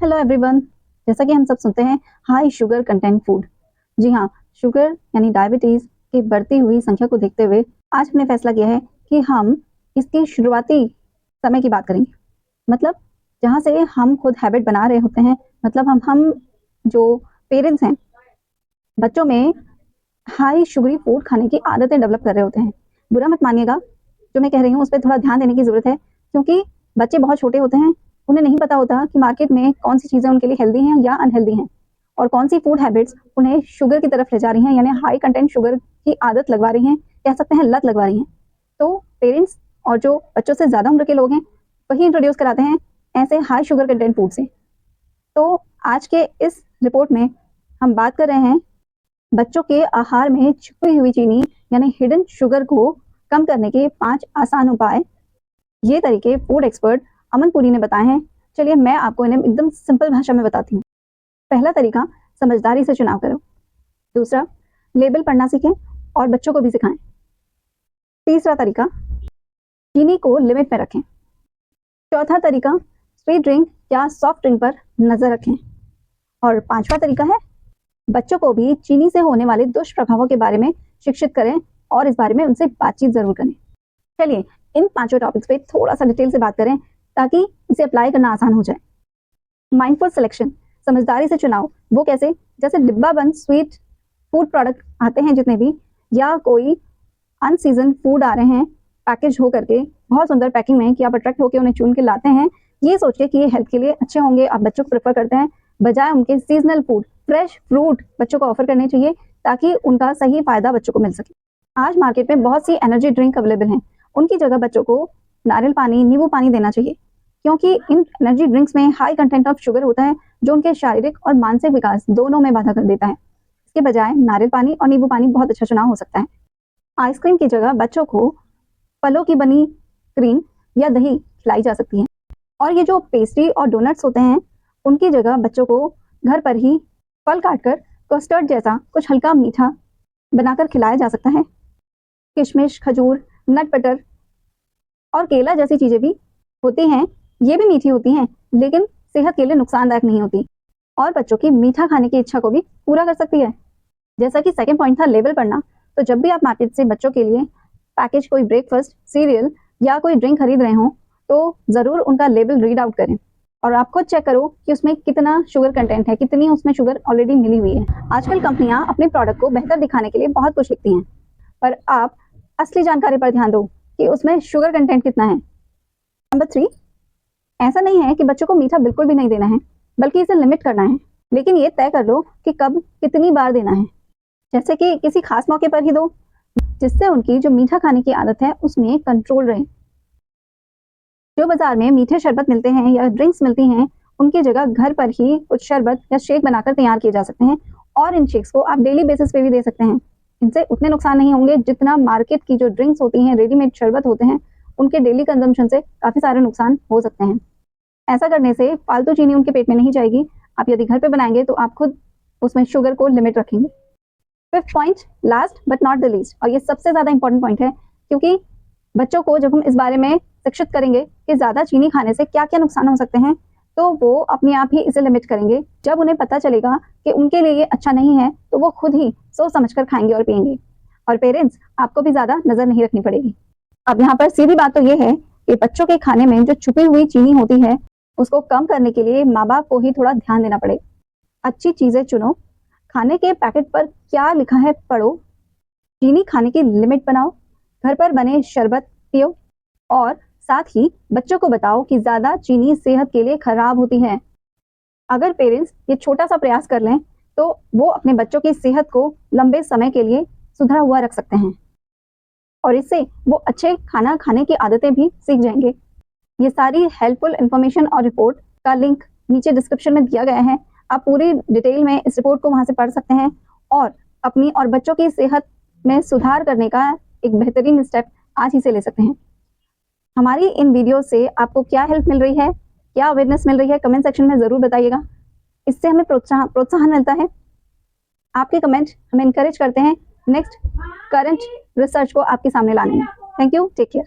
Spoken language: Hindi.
Hello everyone. जैसा कि हम सब सुनते हैं हाई शुगर कंटेंट फूड। जी हाँ, शुगर यानी डायबिटीज़ की बढ़ती हुई संख्या को देखते हुए आज हमने फैसला किया है कि हम इसकी शुरुआती समय की बात करेंगे। मतलब जहाँ से हम खुद हैबिट बना रहे होते हैं, मतलब हम जो पेरेंट्स हैं, बच्चों में हाई शुगरी फूड खाने की आदतें डेवलप कर रहे होते हैं। बुरा मत मानिएगा, जो मैं कह रही हूँ उस पे थोड़ा ध्यान देने की ज़रूरत है, क्योंकि बच्चे बहुत छोटे होते हैं, उन्हें नहीं पता होता कि मार्केट में कौन-सी चीज़ें उनके लिए हेल्दी हैं या अनहेल्दी हैं, और कौन-सी फूड हैबिट्स उन्हें शुगर की तरफ ले जा रही हैं, यानी हाई कंटेंट शुगर की आदत लगवा रही हैं, कह सकते हैं लत लगवा रही हैं। तो पेरेंट्स और जो बच्चों से ज़्यादा उम्र के लोग हैं, वही इंट्रोड्यूस कराते हैं ऐसे हाई शुगर कंटेंट फूड से। तो आज के इस रिपोर्ट में हम बात कर रहे हैं बच्चों के आहार में छुपी हुई चीनी यानी हिडन शुगर को कम करने के 5 आसान उपाय। ये तरीके फूड एक्सपर्ट अमन पुरी ने बताए हैं। चलिए मैं आपको इन्हें एकदम सिंपल भाषा में बताती हूँ। पहला तरीका, समझदारी से चुनाव करो। दूसरा, लेबल पढ़ना सीखें और बच्चों को भी सिखाएं। तीसरा तरीका, चीनी को लिमिट में रखें। चौथा तरीका, स्वीट ड्रिंक या सॉफ्ट ड्रिंक पर नजर रखें। और पांचवा तरीका है, बच्चों को भी चीनी से होने वाले दुष्प्रभावों के बारे में शिक्षित करें और इस बारे में उनसे बातचीत जरूर करें। चलिए इन पांचों टॉपिक्स पे थोड़ा सा डिटेल से बात करें ताकि इसे अप्लाई करना आसान हो जाए। माइंडफुल सिलेक्शन, समझदारी से चुनाव। वो कैसे? जैसे डिब्बा बंद स्वीट फूड प्रोडक्ट आते हैं जितने भी, या कोई अनसीजन फूड आ रहे हैं पैकेज हो करके बहुत सुंदर पैकिंग में कि आप अट्रैक्ट होकर उन्हें चुन के लाते हैं, ये सोच के कि ये हेल्थ के लिए अच्छे होंगे, आप बच्चों को प्रेफर करते हैं, बजाय उनके सीजनल फूड फ्रेश फ्रूट बच्चों को ऑफर करने चाहिए ताकि उनका सही फायदा बच्चों को मिल सके। आज मार्केट में बहुत सी एनर्जी ड्रिंक अवेलेबल हैं, उनकी जगह बच्चों को नारियल पानी, नींबू पानी देना चाहिए, क्योंकि इन एनर्जी ड्रिंक्स में हाई कंटेंट ऑफ शुगर होता है जो उनके शारीरिक और मानसिक विकास दोनों में बाधा कर देता है। इसके बजाय नारियल पानी और नींबू पानी बहुत अच्छा चुनाव हो सकता है। आइसक्रीम की जगह बच्चों को फलों की बनी क्रीम या दही खिलाई जा सकती है, और ये जो पेस्ट्री और डोनट्स होते हैं उनकी जगह बच्चों को घर पर ही फल काटकर कस्टर्ड जैसा कुछ हल्का मीठा बनाकर खिलाया जा सकता है। किशमिश, खजूर, नट बटर और केला जैसी चीजें भी होती हैं, ये भी मीठी होती हैं लेकिन सेहत के लिए नुकसानदायक नहीं होती और बच्चों की मीठा खाने की इच्छा को भी पूरा कर सकती है। जैसा कि सेकंड पॉइंट था लेबल पढ़ना, तो जब भी आप मार्केट से बच्चों के लिए पैकेज कोई ब्रेकफास्ट, सीरियल या कोई ड्रिंक खरीद रहे हो तो जरूर उनका लेबल रीड आउट करें और आप खुद चेक करो कि उसमें कितना शुगर कंटेंट है, कितनी उसमें शुगर ऑलरेडी मिली हुई है। आजकल कंपनियां अपने प्रोडक्ट को बेहतर दिखाने के लिए बहुत कुछ लिखती हैं, पर आप असली जानकारी पर ध्यान दो कि उसमें शुगर कंटेंट कितना है। नंबर 3, ऐसा नहीं है कि बच्चों को मीठा बिल्कुल भी नहीं देना है, बल्कि इसे लिमिट करना है, लेकिन ये तय कर लो कि कब कितनी बार देना है। जैसे कि किसी खास मौके पर ही दो, जिससे उनकी जो मीठा खाने की आदत है उसमें कंट्रोल रहे। जो बाजार में मीठे शरबत मिलते हैं या ड्रिंक्स मिलती हैं, उनकी जगह घर पर ही कुछ शरबत या शेक बनाकर तैयार किए जा सकते हैं और इन शेक्स को आप डेली बेसिस पे भी दे सकते हैं। इनसे उतने नुकसान नहीं होंगे जितना मार्केट की जो ड्रिंक्स होती हैं, रेडीमेड शरबत होते हैं, उनके डेली कंजम्पशन से काफ़ी सारे नुकसान हो सकते हैं। ऐसा करने से फालतू चीनी उनके पेट में नहीं जाएगी। आप यदि घर पे बनाएंगे तो आप खुद उसमें शुगर को लिमिट रखेंगे। Fifth point, last but not the least, और ये सबसे ज़्यादा इंपॉर्टेंट पॉइंट है, क्योंकि बच्चों को जब हम इस बारे में शिक्षित करेंगे कि ज़्यादा चीनी खाने से क्या क्या नुकसान हो सकते हैं, तो वो अपने आप ही इसे लिमिट करेंगे। जब उन्हें पता चलेगा कि उनके लिए ये अच्छा नहीं है तो वो खुद ही सोच समझकर खाएंगे और पिएंगे, और पेरेंट्स आपको भी ज़्यादा नज़र नहीं रखनी पड़ेगी। अब यहाँ पर सीधी बात तो ये है कि बच्चों के खाने में जो छुपी हुई चीनी होती है उसको कम करने के लिए माँ बाप को ही थोड़ा ध्यान देना पड़ेगा। अच्छी चीज़ें चुनो, खाने के पैकेट पर क्या लिखा है पढ़ो, चीनी खाने की लिमिट बनाओ, घर पर बने शरबत पियो, और साथ ही बच्चों को बताओ कि ज़्यादा चीनी सेहत के लिए खराब होती है। अगर पेरेंट्स ये छोटा सा प्रयास कर लें तो वो अपने बच्चों की सेहत को लंबे समय के लिए सुधरा हुआ रख सकते हैं और इससे वो अच्छे खाना खाने की आदतें भी सीख जाएंगे। ये सारी हेल्पफुल इन्फॉर्मेशन और रिपोर्ट का लिंक नीचे डिस्क्रिप्शन में दिया गया है। आप पूरी डिटेल में इस रिपोर्ट को वहाँ से पढ़ सकते हैं और अपनी और बच्चों की सेहत में सुधार करने का एक बेहतरीन स्टेप आज ही से ले सकते हैं। हमारी इन वीडियो से आपको क्या हेल्प मिल रही है, क्या अवेयरनेस मिल रही है, कमेंट सेक्शन में ज़रूर बताइएगा। इससे हमें प्रोत्साहन मिलता है। आपके कमेंट हमें इनकरेज करते हैं नेक्स्ट करंट रिसर्च को आपके सामने लाने में। Thank you, take care.